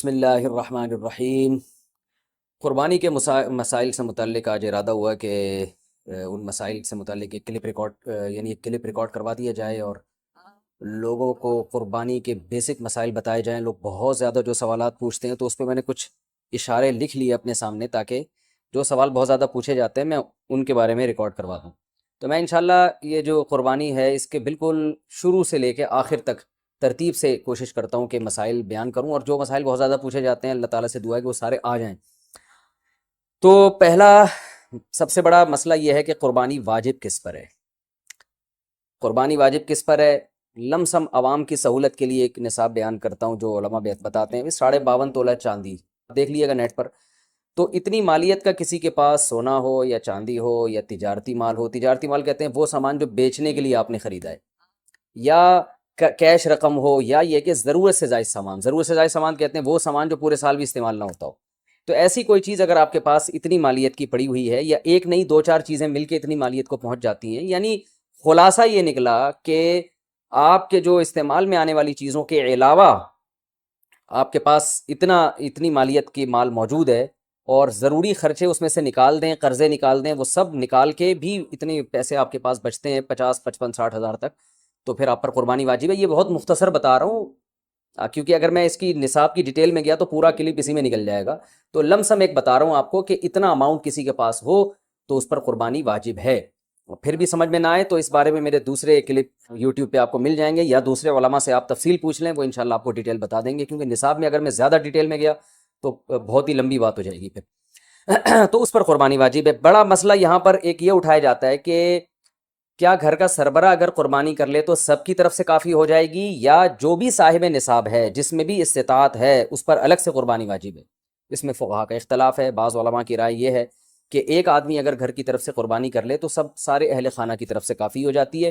بسم اللہ الرحمن الرحیم۔ قربانی کے مسائل سے متعلق آج ارادہ ہوا کہ ان مسائل سے متعلق ایک کلپ ریکارڈ کروا دیا جائے اور لوگوں کو قربانی کے بیسک مسائل بتائے جائیں۔ لوگ بہت زیادہ جو سوالات پوچھتے ہیں، تو اس پہ میں نے کچھ اشارے لکھ لیے اپنے سامنے، تاکہ جو سوال بہت زیادہ پوچھے جاتے ہیں میں ان کے بارے میں ریکارڈ کروا دوں۔ تو میں انشاءاللہ یہ جو قربانی ہے اس کے بالکل شروع سے لے کے آخر تک ترتیب سے کوشش کرتا ہوں کہ مسائل بیان کروں، اور جو مسائل بہت زیادہ پوچھے جاتے ہیں اللہ تعالیٰ سے دعا ہے کہ وہ سارے آ جائیں۔ تو پہلا سب سے بڑا مسئلہ یہ ہے کہ قربانی واجب کس پر ہے۔ قربانی واجب کس پر ہے؟ لم سم عوام کی سہولت کے لیے ایک نصاب بیان کرتا ہوں جو علماء بتاتے ہیں۔ 52.5 تولہ چاندی دیکھ لیے گا نیٹ پر، تو اتنی مالیت کا کسی کے پاس سونا ہو یا چاندی ہو یا تجارتی مال ہو، تجارتی مال کہتے ہیں وہ سامان جو بیچنے کے لیے آپ نے خریدا ہے، یا کیش رقم ہو، یا یہ کہ ضرورت سے زائد سامان۔ ضرورت سے زائد سامان کہتے ہیں وہ سامان جو پورے سال بھی استعمال نہ ہوتا ہو۔ تو ایسی کوئی چیز اگر آپ کے پاس اتنی مالیت کی پڑی ہوئی ہے، یا ایک نہیں دو چار چیزیں مل کے اتنی مالیت کو پہنچ جاتی ہیں، یعنی خلاصہ یہ نکلا کہ آپ کے جو استعمال میں آنے والی چیزوں کے علاوہ آپ کے پاس اتنی مالیت کی مال موجود ہے، اور ضروری خرچے اس میں سے نکال دیں، قرضے نکال دیں، وہ سب نکال کے بھی اتنے پیسے آپ کے پاس بچتے ہیں 50 55 60 ہزار تک، تو پھر آپ پر قربانی واجب ہے۔ یہ بہت مختصر بتا رہا ہوں، کیونکہ اگر میں اس کی نصاب کی ڈیٹیل میں گیا تو پورا کلپ اسی میں نکل جائے گا۔ تو لم سم ایک بتا رہا ہوں آپ کو کہ اتنا اماؤنٹ کسی کے پاس ہو تو اس پر قربانی واجب ہے۔ پھر بھی سمجھ میں نہ آئے تو اس بارے میں میرے دوسرے کلپ یوٹیوب پہ آپ کو مل جائیں گے، یا دوسرے علماء سے آپ تفصیل پوچھ لیں، وہ انشاءاللہ آپ کو ڈیٹیل بتا دیں گے، کیونکہ نصاب میں اگر میں زیادہ ڈیٹیل میں گیا تو بہت ہی لمبی بات ہو جائے گی پھر۔ تو اس پر قربانی واجب ہے۔ بڑا مسئلہ یہاں پر ایک یہ اٹھایا جاتا ہے کہ کیا گھر کا سربراہ اگر قربانی کر لے تو سب کی طرف سے کافی ہو جائے گی، یا جو بھی صاحب نصاب ہے جس میں بھی استطاعت ہے اس پر الگ سے قربانی واجب ہے؟ اس میں فقہا کا اختلاف ہے۔ بعض علماء کی رائے یہ ہے کہ ایک آدمی اگر گھر کی طرف سے قربانی کر لے تو سارے اہل خانہ کی طرف سے کافی ہو جاتی ہے،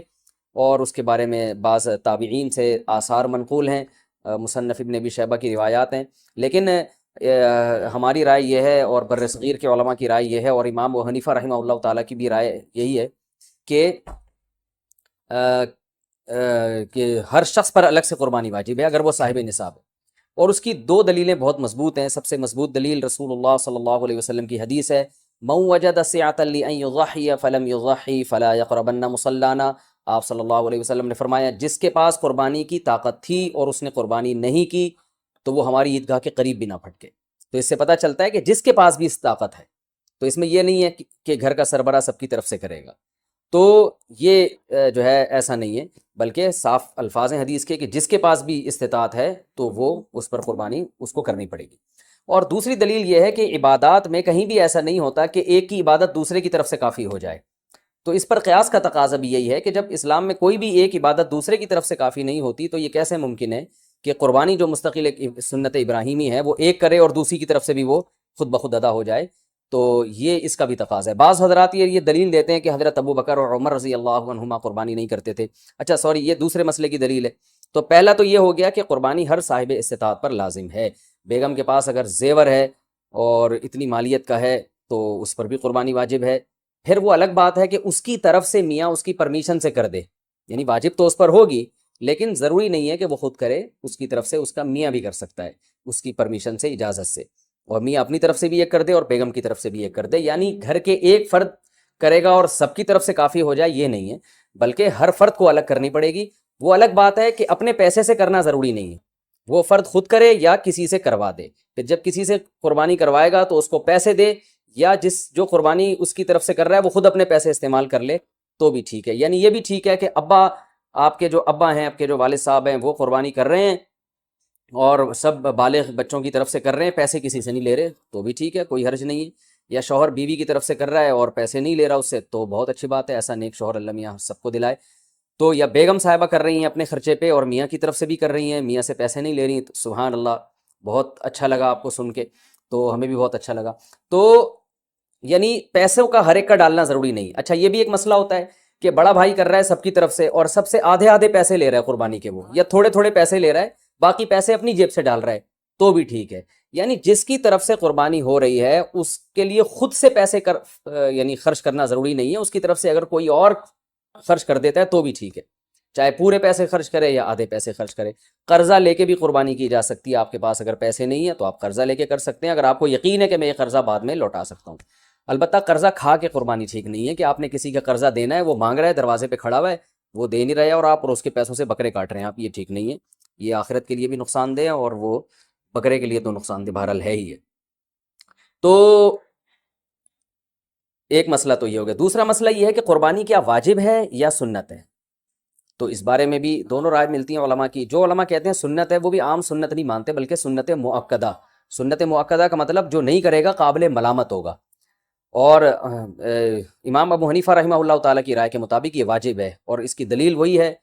اور اس کے بارے میں بعض تابعین سے آثار منقول ہیں، مصنف ابن ابی شیبہ کی روایات ہیں، لیکن ہماری رائے یہ ہے، اور بر صغیر کے علماء کی رائے یہ ہے، اور امام ابو حنیفہ رحمہ اللہ تعالیٰ کی بھی رائے یہی ہے کہ ہر شخص پر الگ سے قربانی واجب ہے اگر وہ صاحب نصاب ہے۔ اور اس کی دو دلیلیں بہت مضبوط ہیں۔ سب سے مضبوط دلیل رسول اللہ صلی اللہ علیہ وسلم کی حدیث ہے، من وجد سعة لأن يضحي فلم يضحي فلا يقربن مصلانا۔ آپ صلی اللہ علیہ وسلم نے فرمایا، جس کے پاس قربانی کی طاقت تھی اور اس نے قربانی نہیں کی تو وہ ہماری عیدگاہ کے قریب بھی نہ پھٹکے۔ تو اس سے پتہ چلتا ہے کہ جس کے پاس بھی اس طاقت ہے، تو اس میں یہ نہیں ہے کہ گھر کا سربراہ سب کی طرف سے کرے گا، تو یہ جو ہے ایسا نہیں ہے، بلکہ صاف الفاظ ہیں حدیث کے کہ جس کے پاس بھی استطاعت ہے تو وہ اس پر قربانی اس کو کرنی پڑے گی۔ اور دوسری دلیل یہ ہے کہ عبادات میں کہیں بھی ایسا نہیں ہوتا کہ ایک کی عبادت دوسرے کی طرف سے کافی ہو جائے، تو اس پر قیاس کا تقاضا بھی یہی ہے کہ جب اسلام میں کوئی بھی ایک عبادت دوسرے کی طرف سے کافی نہیں ہوتی تو یہ کیسے ممکن ہے کہ قربانی جو مستقل ایک سنت ابراہیمی ہے وہ ایک کرے اور دوسری کی طرف سے بھی وہ خود بخود ادا ہو جائے؟ تو یہ اس کا بھی تقاضا ہے۔ بعض حضرات یہ دلیل دیتے ہیں کہ حضرت ابو بکر اور عمر رضی اللہ عنہما قربانی نہیں کرتے تھے۔ اچھا سوری، یہ دوسرے مسئلے کی دلیل ہے۔ تو پہلا تو یہ ہو گیا کہ قربانی ہر صاحب استطاعت پر لازم ہے۔ بیگم کے پاس اگر زیور ہے اور اتنی مالیت کا ہے تو اس پر بھی قربانی واجب ہے۔ پھر وہ الگ بات ہے کہ اس کی طرف سے میاں اس کی پرمیشن سے کر دے، یعنی واجب تو اس پر ہوگی لیکن ضروری نہیں ہے کہ وہ خود کرے، اس کی طرف سے اس کا میاں بھی کر سکتا ہے اس کی پرمیشن سے، اجازت سے، اور میاں اپنی طرف سے بھی ایک کر دے اور بیگم کی طرف سے بھی ایک کر دے۔ یعنی گھر کے ایک فرد کرے گا اور سب کی طرف سے کافی ہو جائے، یہ نہیں ہے، بلکہ ہر فرد کو الگ کرنی پڑے گی۔ وہ الگ بات ہے کہ اپنے پیسے سے کرنا ضروری نہیں ہے، وہ فرد خود کرے یا کسی سے کروا دے۔ پھر جب کسی سے قربانی کروائے گا تو اس کو پیسے دے، یا جو قربانی اس کی طرف سے کر رہا ہے وہ خود اپنے پیسے استعمال کر لے تو بھی ٹھیک ہے۔ یعنی یہ بھی ٹھیک ہے کہ آپ کے جو ابا ہیں، آپ کے جو والد صاحب ہیں، وہ قربانی کر رہے ہیں اور سب بالغ بچوں کی طرف سے کر رہے ہیں، پیسے کسی سے نہیں لے رہے، تو بھی ٹھیک ہے، کوئی حرج نہیں ہے۔ یا شوہر بیوی کی طرف سے کر رہا ہے اور پیسے نہیں لے رہا اس سے، تو بہت اچھی بات ہے، ایسا نیک شوہر اللہ میاں سب کو دلائے۔ تو یا بیگم صاحبہ کر رہی ہیں اپنے خرچے پہ اور میاں کی طرف سے بھی کر رہی ہیں، میاں سے پیسے نہیں لے رہی، تو سبحان اللہ، بہت اچھا لگا آپ کو سن کے، تو ہمیں بھی بہت اچھا لگا۔ تو یعنی پیسوں کا ہر ایک کا ڈالنا ضروری نہیں۔ اچھا یہ بھی ایک مسئلہ ہوتا ہے کہ بڑا بھائی کر رہا ہے سب کی طرف سے اور سب سے آدھے آدھے پیسے لے رہا ہے قربانی کے، وہ یا تھوڑے تھوڑے پیسے لے رہا ہے، باقی پیسے اپنی جیب سے ڈال رہا ہے، تو بھی ٹھیک ہے۔ یعنی جس کی طرف سے قربانی ہو رہی ہے اس کے لیے خود سے پیسے یعنی خرچ کرنا ضروری نہیں ہے، اس کی طرف سے اگر کوئی اور خرچ کر دیتا ہے تو بھی ٹھیک ہے۔ چاہے پورے پیسے خرچ کرے یا آدھے پیسے خرچ کرے۔ قرضہ لے کے بھی قربانی کی جا سکتی ہے، آپ کے پاس اگر پیسے نہیں ہیں تو آپ قرضہ لے کے کر سکتے ہیں، اگر آپ کو یقین ہے کہ میں یہ قرضہ بعد میں لوٹا سکتا ہوں۔ البتہ قرضہ کھا کے قربانی ٹھیک نہیں ہے، کہ آپ نے کسی کا قرضہ دینا ہے، وہ مانگ رہا ہے، دروازے پہ کھڑا ہوا ہے، وہ دے نہیں رہا ہے اور آپ اس کے پیسوں سے بکرے کاٹ رہے ہیں آپ، یہ ٹھیک نہیں ہے، یہ آخرت کے لیے بھی نقصان دہ ہے اور وہ بکرے کے لیے تو نقصان دہ بہرحال ہے ہی ہے۔ تو ایک مسئلہ تو یہ ہو گیا۔ دوسرا مسئلہ یہ ہے کہ قربانی کیا واجب ہے یا سنت ہے؟ تو اس بارے میں بھی دونوں رائے ملتی ہیں علماء کی۔ جو علماء کہتے ہیں سنت ہے وہ بھی عام سنت نہیں مانتے، بلکہ سنت مؤکدہ۔ سنت مؤکدہ کا مطلب جو نہیں کرے گا قابل ملامت ہوگا، اور امام ابو حنیفہ رحمہ اللہ تعالیٰ کی رائے کے مطابق یہ واجب ہے، اور اس کی دلیل وہی ہے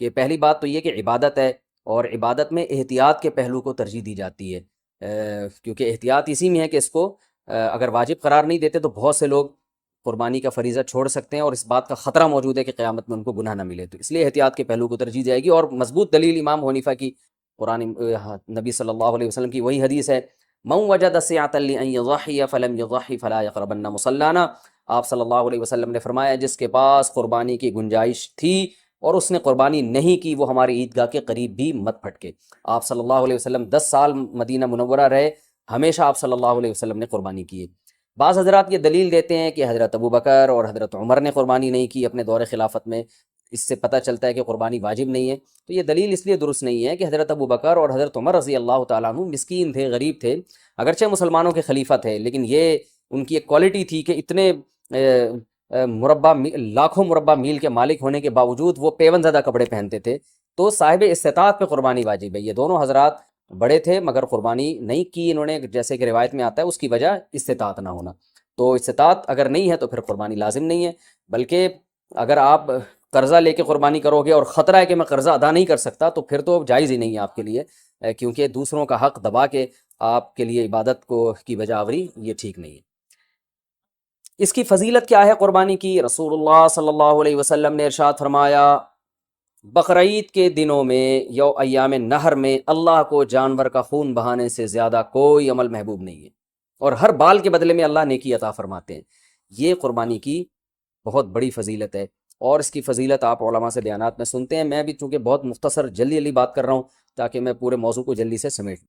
کہ پہلی بات تو یہ کہ عبادت ہے، اور عبادت میں احتیاط کے پہلو کو ترجیح دی جاتی ہے، کیونکہ احتیاط اسی میں ہے کہ اس کو اگر واجب قرار نہیں دیتے تو بہت سے لوگ قربانی کا فریضہ چھوڑ سکتے ہیں، اور اس بات کا خطرہ موجود ہے کہ قیامت میں ان کو گناہ نہ ملے، تو اس لیے احتیاط کے پہلو کو ترجیح جائے گی۔ اور مضبوط دلیل امام ابو حنیفہ کی قرآن نبی صلی اللہ علیہ وسلم کی وہی حدیث ہے، من وجد سعة لأن يضحي فلم يضحي فلا يقربن مصلانا۔ آپ صلی اللہ علیہ وسلم نے فرمایا جس کے پاس قربانی کی گنجائش تھی اور اس نے قربانی نہیں کی، وہ ہماری عیدگاہ کے قریب بھی مت پھٹکے۔ آپ صلی اللہ علیہ وسلم 10 سال مدینہ منورہ رہے، ہمیشہ آپ صلی اللہ علیہ وسلم نے قربانی کی ہے۔ بعض حضرات یہ دلیل دیتے ہیں کہ حضرت ابو بکر اور حضرت عمر نے قربانی نہیں کی اپنے دور خلافت میں، اس سے پتہ چلتا ہے کہ قربانی واجب نہیں ہے۔ تو یہ دلیل اس لیے درست نہیں ہے کہ حضرت ابو بکر اور حضرت عمر رضی اللہ تعالیٰ عنہ مسکین تھے، غریب تھے، اگرچہ مسلمانوں کے خلیفہ تھے، لیکن یہ ان کی ایک کوالٹی تھی کہ اتنے لاکھوں مربع میل کے مالک ہونے کے باوجود وہ پیون زدہ کپڑے پہنتے تھے۔ تو صاحب استطاعت پہ قربانی واجب ہے۔ یہ دونوں حضرات بڑے تھے مگر قربانی نہیں کی انہوں نے، جیسے کہ روایت میں آتا ہے اس کی وجہ استطاعت نہ ہونا۔ تو استطاعت اگر نہیں ہے تو پھر قربانی لازم نہیں ہے، بلکہ اگر آپ قرضہ لے کے قربانی کرو گے اور خطرہ ہے کہ میں قرضہ ادا نہیں کر سکتا تو پھر تو جائز ہی نہیں ہے آپ کے لیے، کیونکہ دوسروں کا حق دبا کے آپ کے لیے عبادت کو کی بجا آوری یہ ٹھیک نہیں ہے۔ اس کی فضیلت کیا ہے قربانی کی؟ رسول اللہ صلی اللہ علیہ وسلم نے ارشاد فرمایا بقرعید کے دنوں میں یا ایام نہر میں اللہ کو جانور کا خون بہانے سے زیادہ کوئی عمل محبوب نہیں ہے، اور ہر بال کے بدلے میں اللہ نیکی عطا فرماتے ہیں۔ یہ قربانی کی بہت بڑی فضیلت ہے، اور اس کی فضیلت آپ علماء سے بیانات میں سنتے ہیں۔ میں بھی چونکہ بہت مختصر جلدی بات کر رہا ہوں تاکہ میں پورے موضوع کو جلدی سے سمیٹ